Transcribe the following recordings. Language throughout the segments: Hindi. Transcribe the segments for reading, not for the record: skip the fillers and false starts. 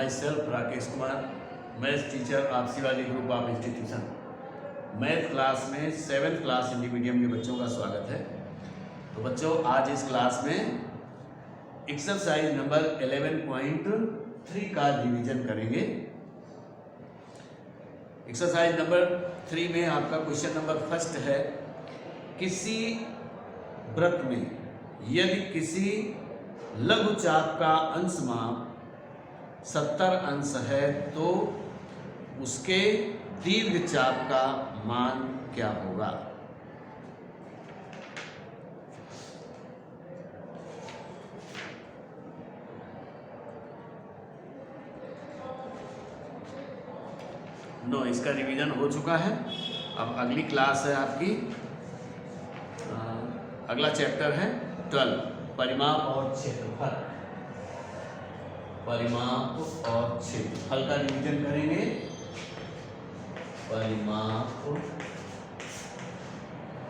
My self Rakesh Kumar, math teacher आपसीवादी group of institution. Math class में 7th क्लास हिंदी मीडियम के बच्चों का स्वागत है। तो बच्चों, आज इस क्लास में एक्सरसाइज नंबर 11.3 का रिवीजन करेंगे। एक्सरसाइज नंबर 3 में आपका क्वेश्चन नंबर फर्स्ट है, किसी वृत्त में यदि किसी लघुचाप का अंश माप 70 अंश है तो उसके दीर्घ चाप का मान क्या होगा। इसका रिवीजन हो चुका है। अब अगली क्लास है आपकी, अगला चैप्टर है 12, परिमाप और क्षेत्रफल। परिमाप और क्षेत्रफल का रिवीजन करेंगे। परिमाप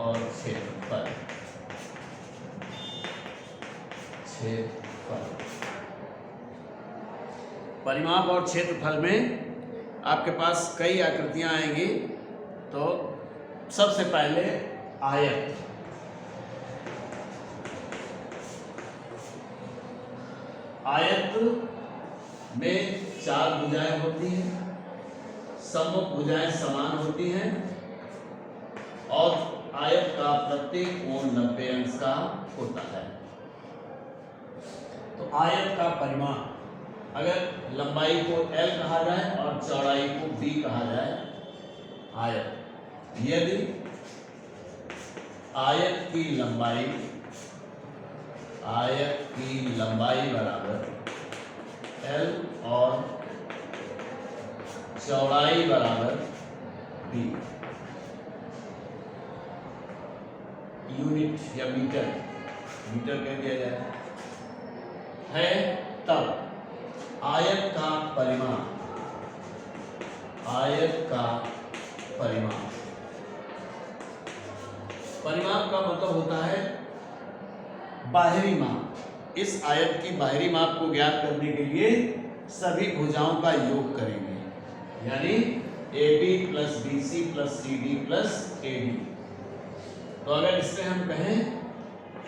और क्षेत्रफल। परिमाप और क्षेत्रफल में आपके पास कई आकृतियां आएंगी। तो सबसे पहले आयत। आयत में 4 भुजाएं होती हैं, सम्मुख भुजाएं समान होती हैं और आयत का प्रत्येक कोण 90 अंश का होता है। तो आयत का परिमाप, अगर लंबाई को L कहा जाए और चौड़ाई को B कहा जाए, आयत, यदि आयत की लंबाई बराबर L और चौड़ाई बराबर B, यूनिट या मीटर कह दिया जाए है, तब आयत का परिमाप का मतलब होता है बाहरी माप। इस आयत की बाहरी माप को ज्ञात करने के लिए सभी भुजाओं का योग करेंगे, यानी AB plus BC plus CD plus AD। तो अगर इसमें हम कहें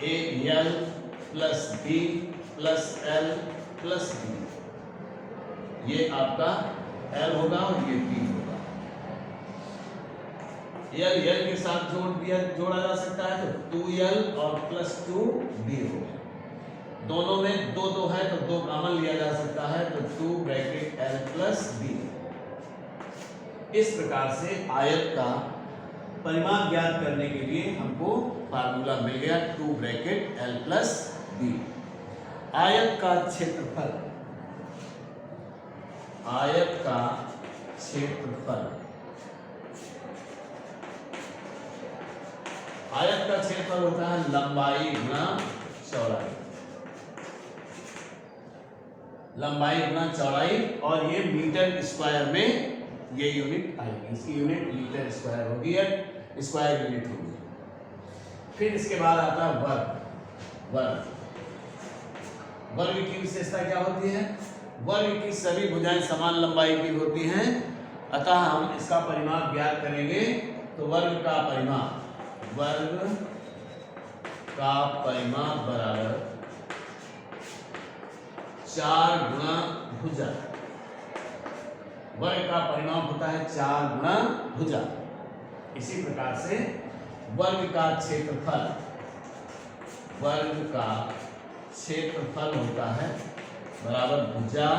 AL plus B plus L plus B, ये आपका L होगा और ये B होगा। L के साथ जोड़ा जा सकता है तो 2L और प्लस 2B होगा। दोनों में 2 है तो 2 कॉमन लिया जा सकता है तो 2 ब्रैकेट L प्लस B। इस प्रकार से आयत का परिमाप ज्ञात करने के लिए हमको फार्मूला मिल गया 2 ब्रैकेट L प्लस B। आयत का क्षेत्रफल होता है लंबाई गुणा चौड़ाई, और ये मीटर स्क्वायर में ये यूनिट आएगी। इसकी यूनिट मीटर स्क्वायर होगी या स्क्वायर यूनिट होगी। फिर इसके बाद आता है वर्ग की विशेषता क्या होती है? वर्ग की सभी भुजाएं समान लंबाई की होती हैं, अतः हम इसका परिमाप ज्ञात करेंगे। तो वर्ग का परिमाप बराबर 4 गुणा भुजा। वर्ग का परिमाप होता है 4 गुणा भुजा। इसी प्रकार से वर्ग का क्षेत्रफल होता है बराबर भुजा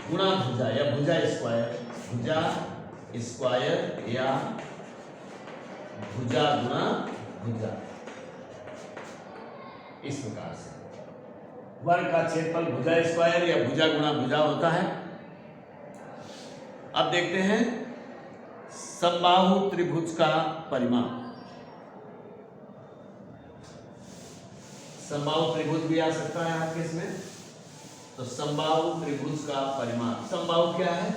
गुणा भुजा या भुजा स्क्वायर या भुजा गुणा भुजा। इस प्रकार से वर्ग का क्षेत्रफल भुजा स्क्वायर या भुजा गुणा भुजा होता है। अब देखते हैं समबाहु त्रिभुज का परिमाप। समबाहु त्रिभुज भी आ सकता है आपके इसमें। तो समबाहु त्रिभुज का परिमाप, समबाहु क्या है?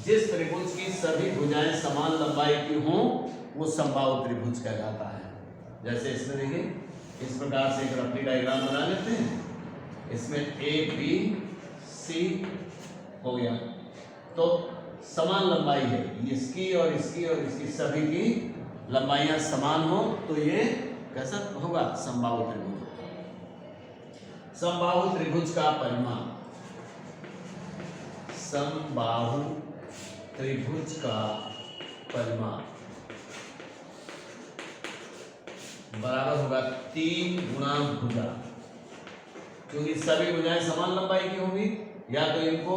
जिस त्रिभुज की सभी भुजाएं समान लंबाई की हों वो समबाहु त्रिभुज कहलाता है। जैसे इसमें देखिए, इस प्रकार से एक रफली डायग्राम बना लेते हैं। इसमें A B C हो गया। तो समान लंबाई है इसकी और इसकी और इसकी, सभी की लंबाइयां समान हो तो ये कैसा होगा? समबाहु त्रिभुज। समबाहु त्रिभुज का परिमाप, समबाहु त्रिभुज का परिमाप बराबर होगा 3 गुणा भुजा, क्योंकि सभी भुजाएं समान लंबाई की होंगी। या तो इनको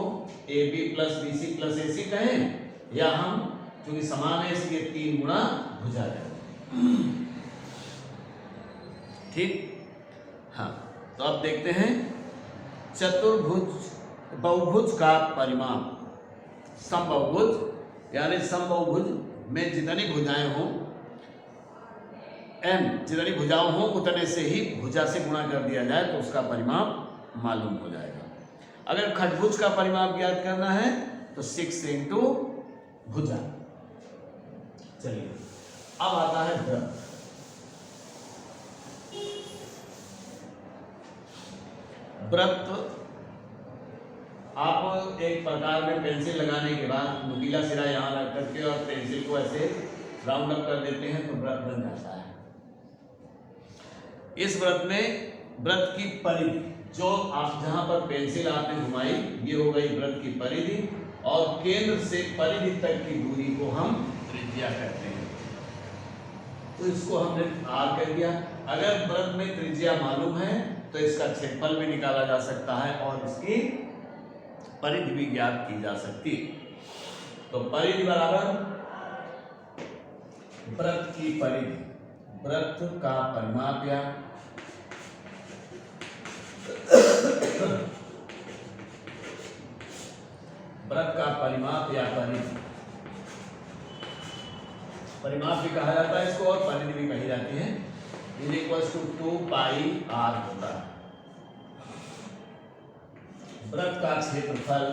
AB plus BC plus AC कहें, या हम क्योंकि समान है इसलिए 3 गुणा भुजा कहें। ठीक, हाँ। तो अब देखते हैं चतुर्भुज बहुभुज का परिमाप। समबाहुभुज यानी समबाहुभुज में जितनी भुजाएं हों, m जितनी भुजाओं हों उतने से ही भुजा से गुणा कर दिया जाए तो उसका परिमाप मालूम हो जाएगा। अगर खटभुज का परिमाप ज्ञात करना है तो 6 इंटू भुजा। चलिए अब आता है वृत्त। वृत्त आप एक प्रकार में पेंसिल लगाने के बाद नुकीला सिरा यहां रख करके और पेंसिल को ऐसे राउंड अप कर देते हैं तो वृत्त बन जाता है। इस वृत्त में वृत्त की परिधि, जो आप जहां पर पेंसिल आपने घुमाई, ये हो गई वृत्त की परिधि, और केंद्र से परिधि तक की दूरी को हम त्रिज्या कहते हैं। तो इसको हमने R कह दिया। अगर वृत्त में त्रिज्या मालूम है तो इसका क्षेत्रफल भी निकाला जा सकता है और इसकी परिधि भी ज्ञात की जा सकती है। तो परिधि बराबर वृत्त की परिधि, वृत्त का परिमाप या वृत्त का परिमाप या परिधि, परिमाप भी कहा जाता है इसको और परिधि भी कही जाती है, is equal to 2 pi R होता है। वृत्त का क्षेत्रफल,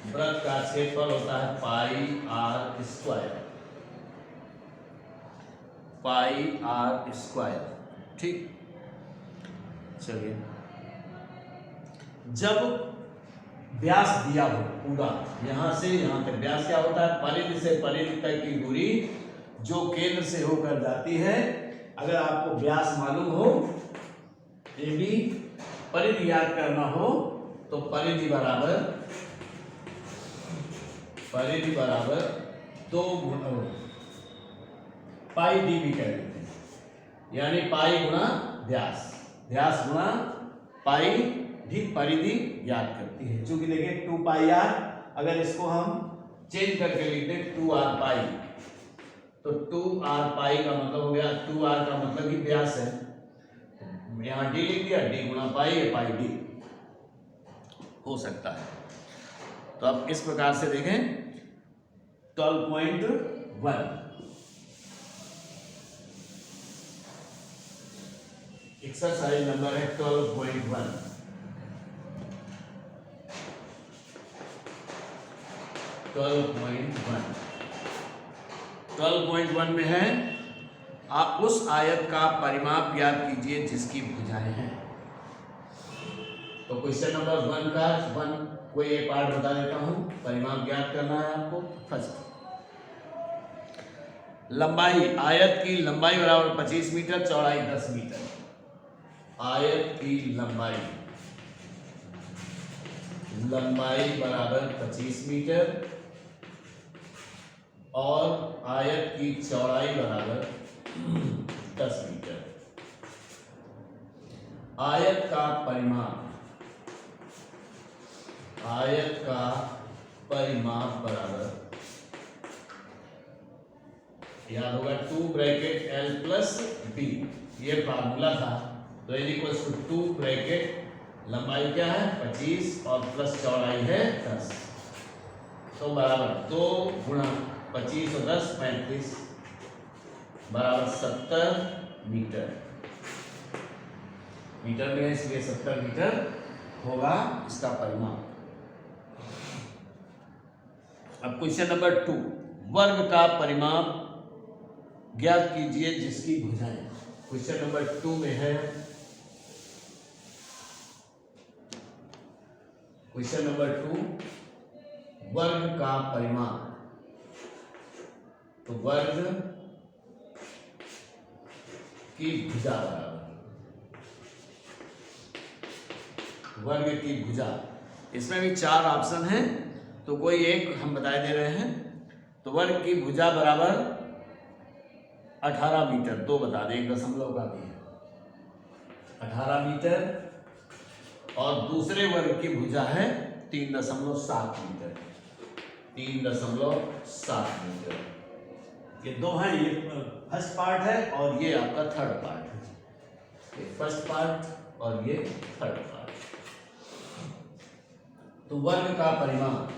वृत्त का क्षेत्रफल होता है पाई R स्क्वायर, पाई R स्क्वायर। ठीक, चलिए जब व्यास दिया हो पूरा यहां से यहां तक, व्यास क्या होता है? परिधि से परिधि तक की दूरी जो केंद्र से होकर जाती है। अगर आपको व्यास मालूम हो, AB, परिधि याद करना हो तो परिधि बराबर 2 पाई D भी कह देते हैं, यानी पाई गुणा व्यास, व्यास गुणा पाई भी परिधि याद करती है। चूंकि देखिए 2 पाई R, अगर इसको हम चेंज करके लिख दें 2R पाई, तो 2R पाई का मतलब हो गया, 2R का मतलब ही व्यास है, यहां D लिख दिया, D गुणा पाई है, पाई D हो सकता है। तो अब इस प्रकार से देखें 12.1 एक्सरसाइज नंबर है 12.1। 12.1 में है, आप उस आयत का परिमाप ज्ञात कीजिए जिसकी भुजाएं हैं। तो क्वेश्चन नंबर 1 का कोई एक पार्ट बता देता हूं, परिमाप ज्ञात करना है आपको। फर्स्ट, लंबाई, आयत की लंबाई बराबर 25 मीटर, चौड़ाई 10 मीटर। आयत की लंबाई बराबर 25 मीटर और आयत की चौड़ाई बराबर 10 मीटर। आयत का परिमाप बराबर, याद होगा 2 ब्रैकेट L प्लस B, ये फार्मूला था। तो L इक्वल्स टू 2 ब्रैकेट, लंबाई क्या है 25 और प्लस चौड़ाई है 10, तो बराबर 2 गुणा 25 और 10 35 बराबर 70 मीटर। मीटर में है इसलिए 70 मीटर होगा इसका परिमाप। अब क्वेश्चन नंबर 2, वर्ग का परिमाप ज्ञात कीजिए जिसकी भुजाएं। क्वेश्चन नंबर 2 में है क्वेश्चन नंबर 2, वर्ग का परिमाप। तो वर्ग की भुजा बराबर वर्ग की भुजा। इसमें भी 4 ऑप्शन हैं, तो कोई एक हम बताए दे रहे हैं। तो वर्ग की भुजा बराबर 18 मीटर, 2 बता दें, 1 दशमलव का भी है 18 मीटर, और दूसरे वर्ग की भुजा है 3.7 मीटर, 3.7 मीटर। ये 2 हैं, ये फर्स्ट पार्ट है और ये आपका थर्ड पार्ट है। ये फर्स्ट पार्ट और ये थर्ड पार्ट। तो वर्ग का परिमाप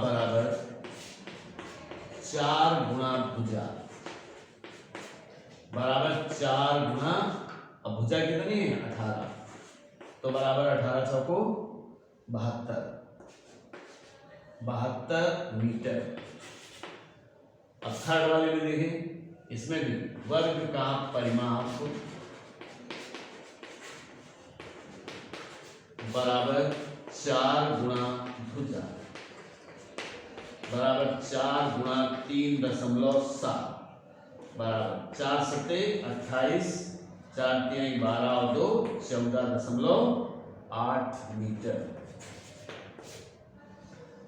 बराबर 4 गुणा भुजा बराबर 4 गुणा, अब भुजा कितनी है 18, तो बराबर 18 चौको 72 मीटर। अब थर्ड वाले में देखें, इसमें भी वर्ग का परिमाप बराबर 4 गुणा भुजा बराबर 4 गुणा 3.7 बराबर 4 सत्ते 28, 4 3 12 और 2 14.8 मीटर।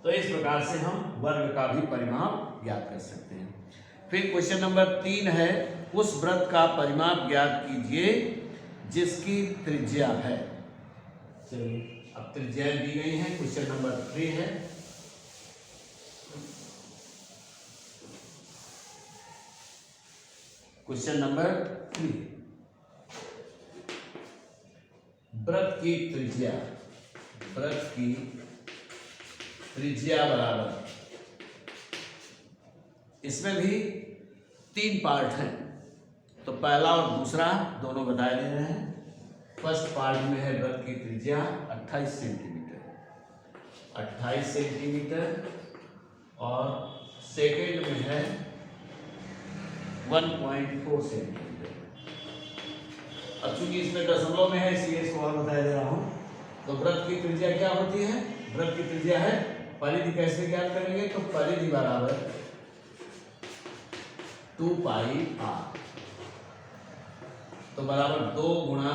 तो इस प्रकार से हम वर्ग का भी परिमाप ज्ञात कर सकते हैं। फिर क्वेश्चन नंबर 3 है, उस वृत्त का परिमाप ज्ञात कीजिए जिसकी त्रिज्या है। चलिए, अब त्रिज्या दी गई है। क्वेश्चन नंबर 3 है, क्वेश्चन नंबर 3, वृत्त की त्रिज्या बराबर, इसमें भी 3 पार्ट हैं, तो पहला और दूसरा दोनों बताए दे रहे हैं। फर्स्ट पार्ट में है वृत्त की त्रिज्या 28 सेंटीमीटर, और सेकेंड में है 1.4 सेंटीमीटर। अब चूंकि इसमें दशमलव में है इसलिए इसको और बताया दे रहा हूं। तो वृत्त की त्रिज्या क्या होती है? वृत्त की त्रिज्या है, परिधि कैसे ज्ञात करेंगे? तो परिधि बराबर 2 पाई r, तो बराबर 2 गुणा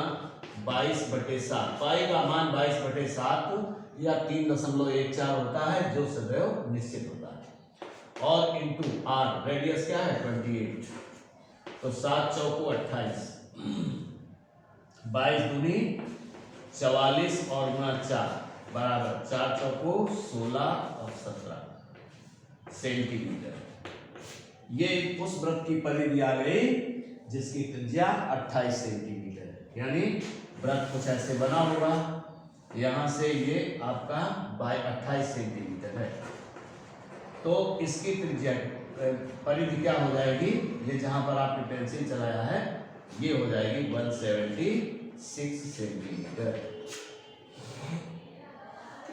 22/7। पाई का मान 22/7 या 3.14 होता है, जो सदैव निश्चित होता है, और इंटू r, रेडियस क्या है 28, तो 7 चौको 28, 22 दूनी 44 और गुणा 4 बराबर 4 चौको 16 और 17 सेंटीमीटर। ये उस वृत्त की परिधि आ गई जिसकी त्रिज्या 28 सेंटीमीटर है। यानी वृत्त कुछ ऐसे बना होगा, यहां से ये आपका 28 सेंटीमीटर है, तो इसकी त्रिज्या परिधि क्या हो जाएगी? ये जहां पर आपने पेंसिल चलाया है ये हो जाएगी 176 सेंटीमीटर।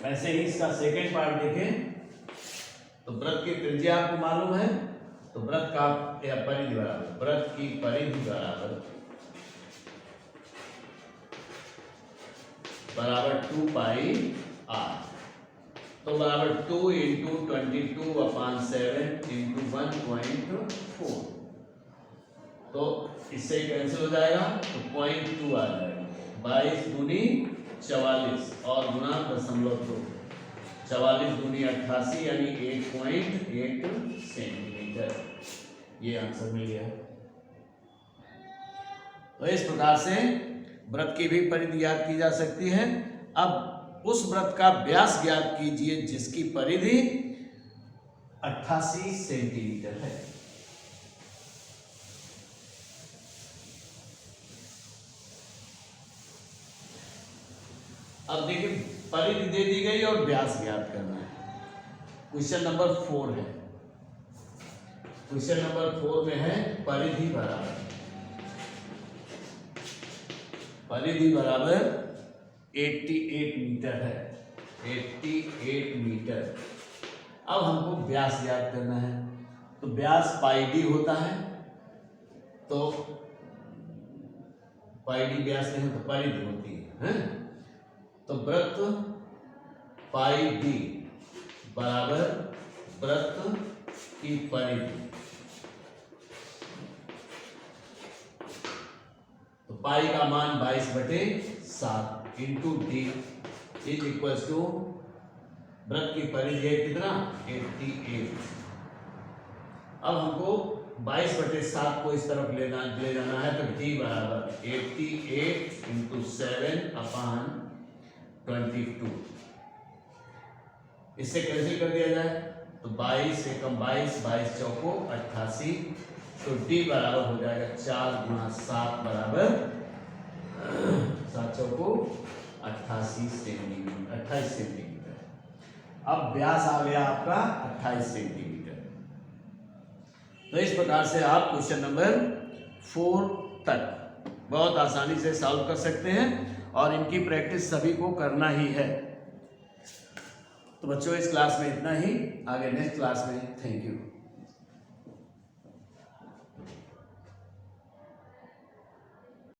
वैसे ही इसका सेकेंड पार्ट देखें, तो वृत्त की त्रिज्या आपको मालूम है, तो वृत्त का या परिधि बराबर, वृत्त की परिधि बराबर 2 पाई r, तो बराबर 2 × 22/7 × 1.4, तो इससे कैंसिल हो जाएगा, तो 0.2 आ जाएगा। 22 दूनी 44 और गुणा 0.2, 44 दूनी 88 यानी 8.8 सेंटीमीटर। ये आंसर मिल गया। तो इस प्रकार से वृत्त की भी परिधि ज्ञात की जा सकती है। अब उस वृत्त का व्यास ज्ञात कीजिए जिसकी परिधि 88 सेंटीमीटर है। अब देखिए, परिधि दे दी गई और व्यास ज्ञात करना है। क्वेश्चन नंबर 4 है, क्वेश्चन नंबर 4 में है परिधि बराबर 88 मीटर है, 88 मीटर। अब हमको व्यास ज्ञात करना है, तो व्यास पाई d होता है, तो पाई डी व्यास नहीं तो परिधि होती है? तो वृत्त पाई डी बराबर वृत्त की परिधि। तो पाई का मान 22/7 into D is equal to वृत्त की परिधि है कितना 88। अब हमको 22/7 को इस तरफ ले जाना है तो डी बराबर 88 इंटू 7/22। इससे कैंसिल कर दिया जाए तो 22 से कम 22 चौको 88। तो डी बराबर हो जाएगा 4 गुणा 7 बराबर 7 चौको 28 सेंटीमीटर। अब व्यास आ गया आपका 28 सेंटीमीटर। तो इस प्रकार से आप क्वेश्चन नंबर 4 तक बहुत आसानी से सॉल्व कर सकते हैं और इनकी प्रैक्टिस सभी को करना ही है। तो बच्चों इस क्लास में इतना ही, आगे नेक्स्ट क्लास में। Thank you.